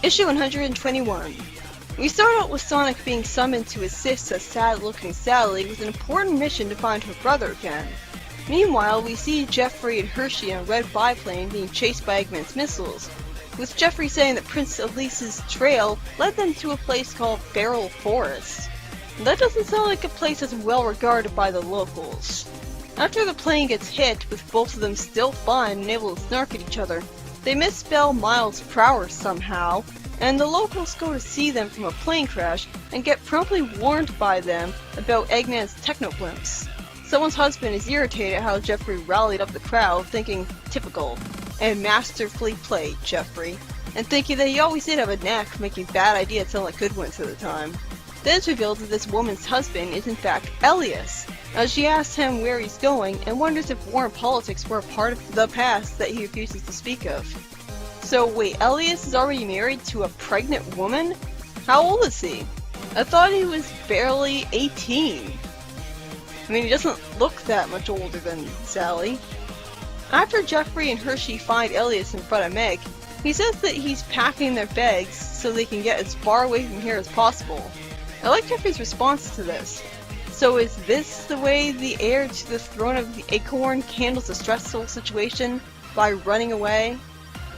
Issue 121. We start out with Sonic being summoned to assist a sad-looking Sally with an important mission to find her brother again. Meanwhile, we see Jeffrey and Hershey on a red biplane being chased by Eggman's missiles, with Jeffrey saying that Prince Elise's trail led them to a place called Feral Forest. That doesn't sound like a place that's well regarded by the locals. After the plane gets hit, with both of them still fine and able to snark at each other, they misspell miles per hour somehow, and the locals go to see them from a plane crash and get promptly warned by them about Eggman's technoblimps. Someone's husband is irritated at how Jeffrey rallied up the crowd, thinking, typical, and masterfully played, Jeffrey, and thinking that he always did have a knack for making bad ideas sound like good ones at the time. Then it's revealed that this woman's husband is in fact Elias, as she asks him where he's going and wonders if war and politics were a part of the past that he refuses to speak of. So wait, Elias is already married to a pregnant woman? How old is he? I thought he was barely 18. I mean, he doesn't look that much older than Sally. After Jeffrey and Hershey find Elias in front of Meg, he says that he's packing their bags so they can get as far away from here as possible. I like Jeffrey's response to this. So is this the way the heir to the throne of the Acorn handles a stressful situation? By running away?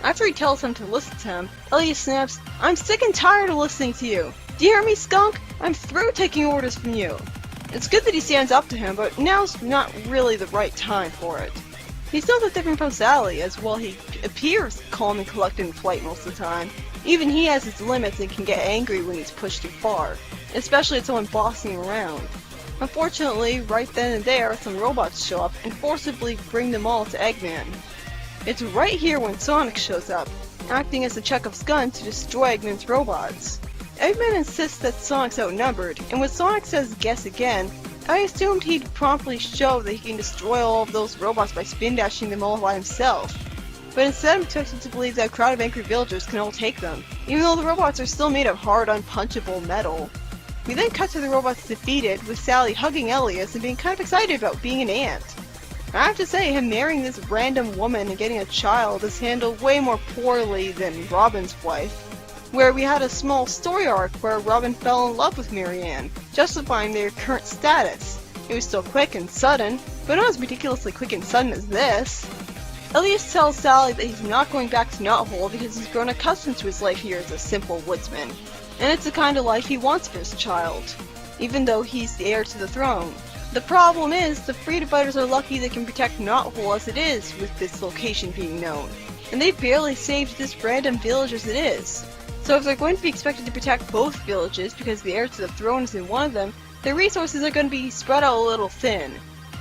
After he tells them to listen to him, Elias snaps, "I'm sick and tired of listening to you! Do you hear me, skunk? I'm through taking orders from you!" It's good that he stands up to him, but now's not really the right time for it. He's not that different from Sally, as while he appears calm and collected in flight most of the time, even he has his limits and can get angry when he's pushed too far, especially at someone bossing him around. Unfortunately, right then and there, some robots show up and forcibly bring them all to Eggman. It's right here when Sonic shows up, acting as a Chekhov's gun to destroy Eggman's robots. Eggman insists that Sonic's outnumbered, and when Sonic says guess again, I assumed he'd promptly show that he can destroy all of those robots by spin dashing them all by himself. But instead I'm expected to believe that a crowd of angry villagers can all take them, even though the robots are still made of hard, unpunchable metal. We then cut to the robots defeated, with Sally hugging Elias and being kind of excited about being an aunt. I have to say, him marrying this random woman and getting a child is handled way more poorly than Robin's wife, where we had a small story arc where Robin fell in love with Marianne, justifying their current status. It was still quick and sudden, but not as ridiculously quick and sudden as this. Elias tells Sally that he's not going back to Knothole because he's grown accustomed to his life here as a simple woodsman, and it's the kind of life he wants for his child, even though he's the heir to the throne. The problem is, the freedom fighters are lucky they can protect Knothole as it is, with this location being known, and they barely saved this random village as it is. So if they're going to be expected to protect both villages because the heir to the throne is in one of them, their resources are going to be spread out a little thin.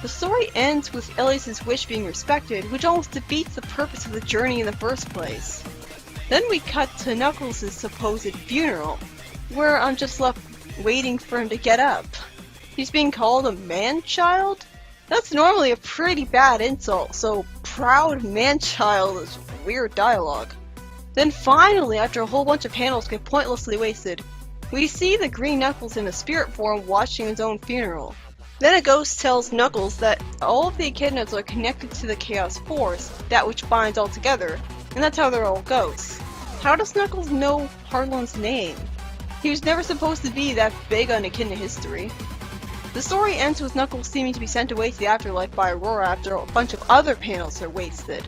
The story ends with Elias' wish being respected, which almost defeats the purpose of the journey in the first place. Then we cut to Knuckles' supposed funeral, where I'm just left waiting for him to get up. He's being called a man-child? That's normally a pretty bad insult, so proud man-child is weird dialogue. Then finally, after a whole bunch of panels get pointlessly wasted, we see the green Knuckles in a spirit form watching his own funeral. Then a ghost tells Knuckles that all of the echidnas are connected to the Chaos Force, that which binds all together, and that's how they're all ghosts. How does Knuckles know Harlan's name? He was never supposed to be that big on echidna history. The story ends with Knuckles seeming to be sent away to the afterlife by Aurora after a bunch of other panels are wasted.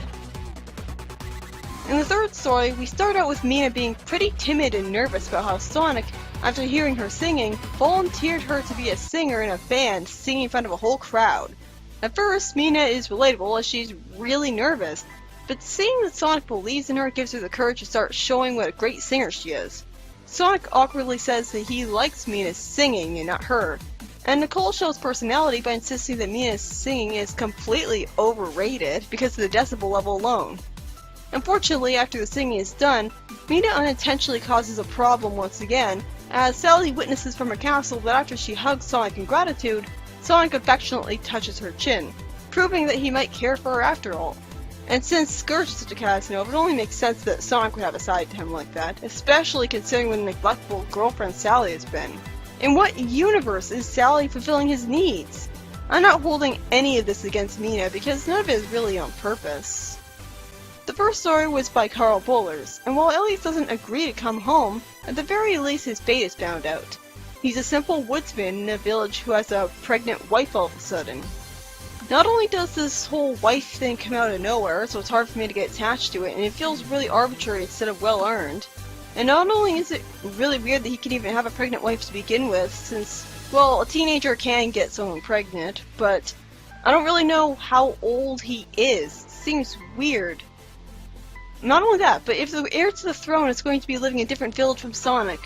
In the third story, we start out with Mina being pretty timid and nervous about how Sonic, after hearing her singing, volunteered her to be a singer in a band singing in front of a whole crowd. At first, Mina is relatable as she's really nervous, but seeing that Sonic believes in her gives her the courage to start showing what a great singer she is. Sonic awkwardly says that he likes Mina's singing and not her, and Nicole shows personality by insisting that Mina's singing is completely overrated because of the decibel level alone. Unfortunately, after the singing is done, Mina unintentionally causes a problem once again, as Sally witnesses from her castle that after she hugs Sonic in gratitude, Sonic affectionately touches her chin, proving that he might care for her after all. And since Scourge is such a Casanova, it only makes sense that Sonic would have a side to him like that, especially considering what a neglectful girlfriend Sally has been. In what universe is Sally fulfilling his needs? I'm not holding any of this against Mina because none of it is really on purpose. The first story was by Carl Bollers, and while Elliot doesn't agree to come home, at the very least his fate is found out. He's a simple woodsman in a village who has a pregnant wife all of a sudden. Not only does this whole wife thing come out of nowhere, so it's hard for me to get attached to it, and it feels really arbitrary instead of well earned. And not only is it really weird that he can even have a pregnant wife to begin with, since, well, a teenager can get someone pregnant, but I don't really know how old he is. It seems weird. Not only that, but if the heir to the throne is going to be living in a different village from Sonic,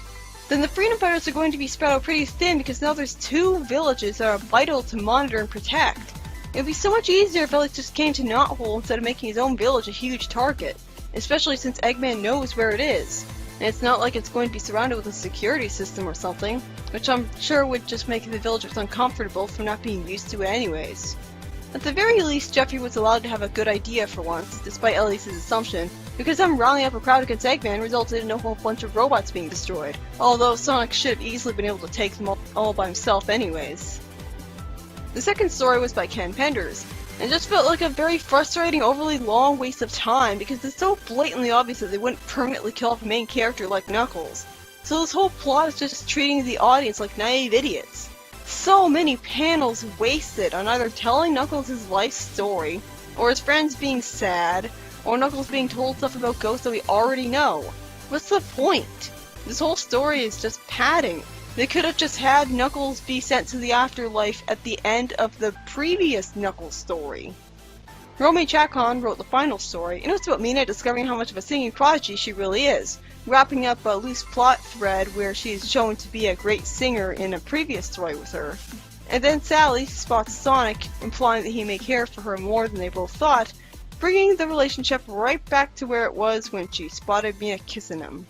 then the freedom fighters are going to be spread out pretty thin because now there's two villages that are vital to monitor and protect. It would be so much easier if Elliot just came to Knothole instead of making his own village a huge target, especially since Eggman knows where it is, and it's not like it's going to be surrounded with a security system or something, which I'm sure would just make the villagers uncomfortable from not being used to it anyways. At the very least, Jeffrey was allowed to have a good idea for once, despite Elliot's assumption, because them rallying up a crowd against Eggman resulted in a whole bunch of robots being destroyed, although Sonic should have easily been able to take them all by himself anyways. The second story was by Ken Penders, and it just felt like a very frustrating, overly long waste of time because it's so blatantly obvious that they wouldn't permanently kill off a main character like Knuckles. So this whole plot is just treating the audience like naive idiots. So many panels wasted on either telling Knuckles his life story, or his friends being sad, or Knuckles being told stuff about ghosts that we already know. What's the point? This whole story is just padding. They could have just had Knuckles be sent to the afterlife at the end of the previous Knuckles story. Romy Chacon wrote the final story, and it was about Mina discovering how much of a singing prodigy she really is, wrapping up a loose plot thread where she is shown to be a great singer in a previous story with her. And then Sally spots Sonic, implying that he may care for her more than they both thought, bringing the relationship right back to where it was when she spotted Mina kissing him.